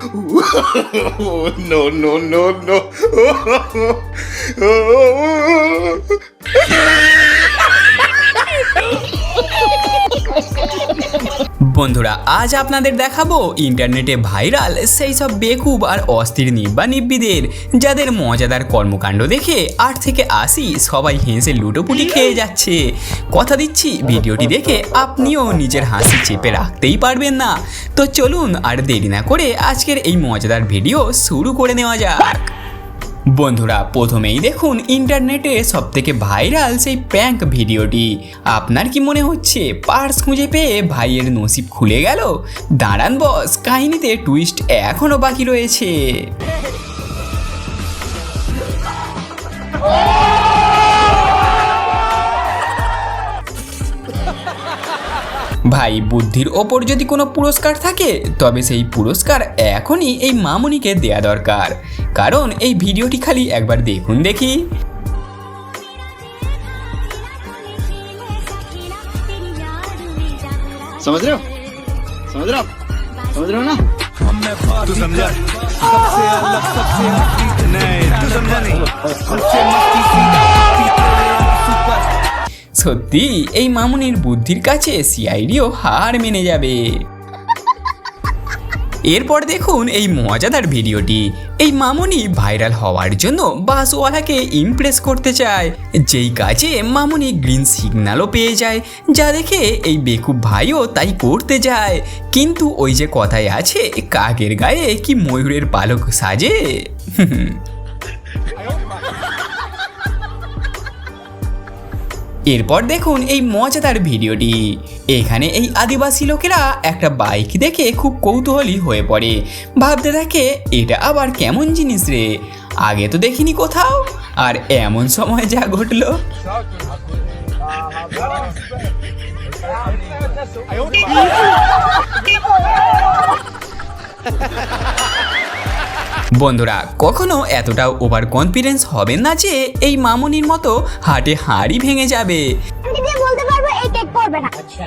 No, no, no, no. বন্ধুরা, আজ আপনাদের দেখাবো ইন্টারনেটে ভাইরাল সেই সব বেকুব আর অস্থির নিব্বা নিব্বিদের যাদের মজাদার কর্মকাণ্ড দেখে 8 থেকে 80 সবাই হেসে লুটোপুটি খেয়ে যাচ্ছে। কথা দিচ্ছি ভিডিওটি দেখে আপনিও নিজের হাসি চেপে রাখতেই পারবেন না। তো চলুন আর দেরি না করে আজকের এই মজাদার ভিডিও শুরু করে নেওয়া যাক। বন্ধুরা, প্রথমেই দেখুন ইন্টারনেটে সবথেকে ভাইরাল সেই প্র্যাঙ্ক ভিডিওটি। আপনার কি মনে হচ্ছে পার্স খুঁজে পেয়ে ভাইয়ের নসিব খুলে গেল? দাঁড়ান বস, কাহিনীতে টুইস্ট এখনো বাকি রয়েছে। ভাই, বুদ্ধির ওপর যদি কোনো পুরস্কার থাকে তবে সেই পুরস্কার এখনই এই মামুনিকে দেয়া দরকার, কারণ এই ভিডিওটি খালি একবার দেখুন দেখি। समझ रहे हो ना? तू समझा? सबसे अलग सबसे नहीं, तू समझा नहीं? सबसे मस्ती सुपर। সত্যি এই মামুনির বুদ্ধির কাছে সিআইডিও হার মেনে যাবে। এরপর দেখুন এই মজাদার ভিডিওটি। এই মামুনি ভাইরাল হওয়ার জন্য বাসওয়ালাকে ইমপ্রেস করতে চায়, যেই কাজে মামুনি গ্রিন সিগন্যালও পেয়ে যায়, যা দেখে এই বেকুব ভাইও তাই করতে যায়। কিন্তু ওই যে কথায় আছে, কাকের গায়ে কি ময়ূরের পালক সাজে। এরপর দেখুন এই মজাদার ভিডিওটি। এখানে এই আদিবাসী লোকেরা একটা বাইক দেখে খুব কৌতূহলী হয়ে পড়ে, ভাবতে থাকে এটা আবার কেমন জিনিস রে, আগে তো দেখিনি কোথাও। আর এমন সময় যা ঘটলো। বন্ধুরা, কখনো এতটাও ওভার কনফিডেন্স হবেন না যে এই মামুনির মতো হাটে হাড়ি ভেঙে যাবে। বলতে পারবো এই কেক করবে না। আচ্ছা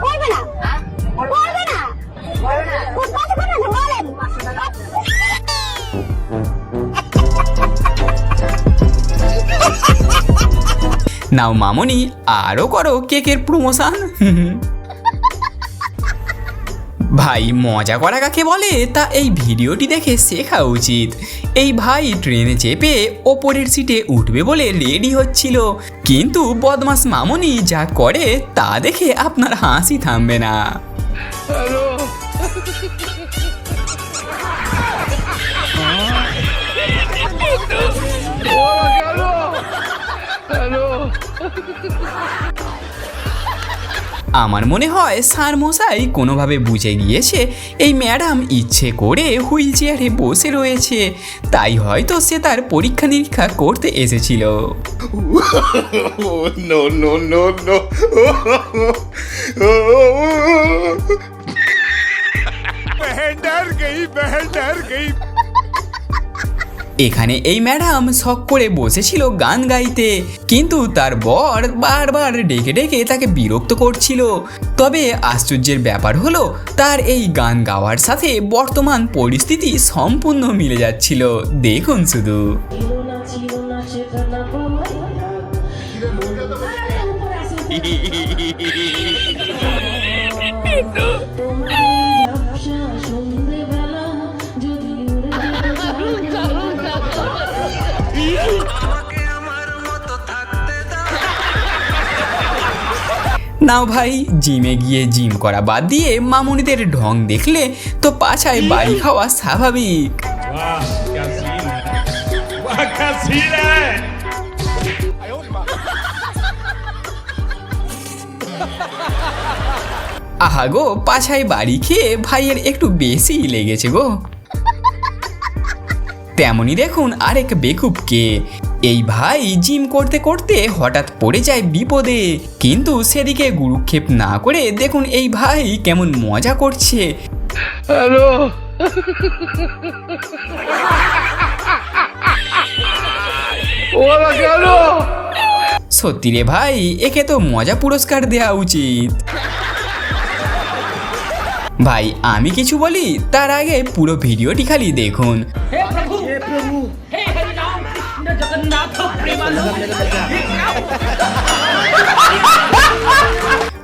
করবে না, করবে না, বলেন। নাও মামুনি, আরো করো কেকের প্রমোশন। ভাই, মজা করা কাকে বলে তা এই ভিডিওটি দেখে শেখা উচিত। এই ভাই ট্রেনে চেপে ওপরের সিটে উঠবে বলে রেডি হচ্ছিল, কিন্তু বদমাস মামুনি যা করে তা দেখে আপনার হাসি থামবে না। আমার মনে হয় স্যার মশাই কোনোভাবে বুঝে গিয়েছে এই ম্যাডাম ইচ্ছে করে হুইল চেয়ারে বসে রয়েছে, তাই হয়তো সে তার পরীক্ষা নিরীক্ষা করতে এসেছিল। No, no, no, no. बहन डर गई। এখানে এই ম্যাডাম শখ করে বসেছিল গান গাইতে, কিন্তু তার বর বারবার ডেকে ডেকে তাকে বিরক্ত করছিল। তবে আশ্চর্যের ব্যাপার হলো তার এই গান গাওয়ার সাথে বর্তমান পরিস্থিতি সম্পূর্ণ মিলে যাচ্ছিল। দেখুন শুধু। নাও ভাই, জিমে গিয়ে জিম করা বাদ দিয়ে মামুনিদের ঢং দেখলে তো পাছায় বাড়ি খাওয়া স্বাভাবিক। আহা গো, পাছায় বাড়ি খেয়ে ভাইয়ের একটু বেশি লেগেছে গো। তেমনি দেখুন আরেক বেকুবকে। এই ভাই জিম করতে করতে হঠাৎ পড়ে যায় বিপদে, কিন্তু সেদিকে গুরুক্ষেপ না করে দেখুন এই ভাই কেমন মজা করছে। হ্যালো, ওরা গেল। সত্যি রে ভাই, একে তো মজা পুরস্কার দেওয়া উচিত। ভাই আমি কিছু বলি তার আগে পুরো ভিডিওটি খালি দেখুন।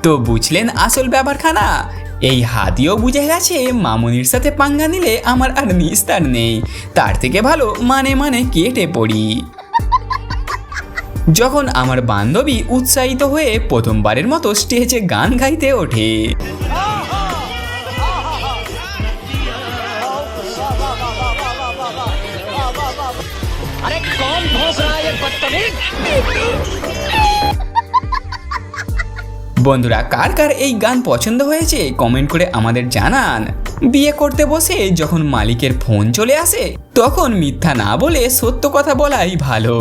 তো বুঝলেন আসল ব্যাপারখানা। এই হাতিও বুঝে গেছে মামুনির সাথে পাঙ্গা নিলে আমার আর নিস্তার নেই, তার থেকে ভালো মানে কেটে পড়ি। যখন আমার বান্ধবী উৎসাহিত হয়ে প্রথমবারের মতো স্টেজে গান গাইতে ওঠে, বন্ধুরা কার কার এই গান পছন্দ হয়েছে কমেন্ট করে আমাদের জানান। বিয়ে করতে বসে যখন মালিকের ফোন চলে আসে তখন মিথ্যা না বলে সত্য কথা বলাই ভালো।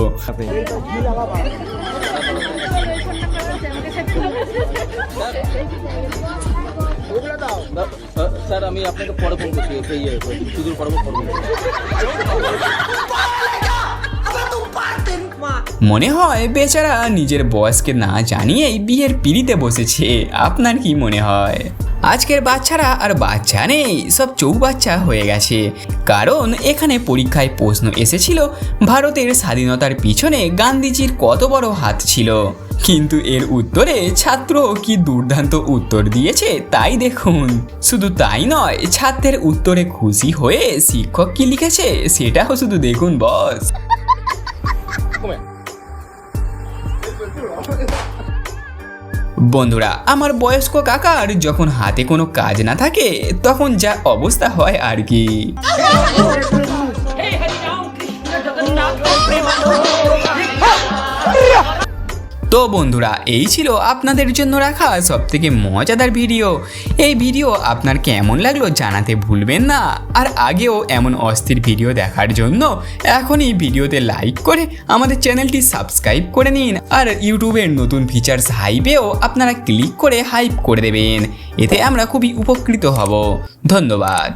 স্যার আমি আপনাকে পরে ফোন করছি, সুদূর পরে ফোন করছি। মনে হয় বেচারা নিজের বয়সকে না জানিয়েই বিয়ের পিড়িতে বসেছে। আপনার কি মনে হয়? আজকের বাচ্চারা আর বাচ্চা নেই, সব চৌবাচ্চা হয়ে গেছে। কারণ এখানে পরীক্ষায় প্রশ্ন এসেছিল ভারতের স্বাধীনতার পিছনে গান্ধীজির কত বড় হাত ছিল, কিন্তু এর উত্তরে ছাত্র কি দুর্দান্ত উত্তর দিয়েছে তাই দেখুন। শুধু তাই নয়, ছাত্রের উত্তরে খুশি হয়ে শিক্ষক কি লিখেছে সেটাও শুধু দেখুন বস। বন্ধুরা আমার বয়স্ক কাকার যখন হাতে কোনো কাজ না থাকে তখন যা অবস্থা হয় আর কি। তো বন্ধুরা এই ছিল আপনাদের জন্য রাখা সবথেকে মজাদার ভিডিও। এই ভিডিও আপনার কেমন লাগলো জানাতে ভুলবেন না। আর আগেও এমন অস্থির ভিডিও দেখার জন্য এখনই ভিডিওতে লাইক করে আমাদের চ্যানেলটি সাবস্ক্রাইব করে নিন। আর ইউটিউবের নতুন ফিচার্স হাইপেও আপনারা ক্লিক করে হাইপ করে দেবেন, এতে আমরা খুবই উপকৃত হব। ধন্যবাদ।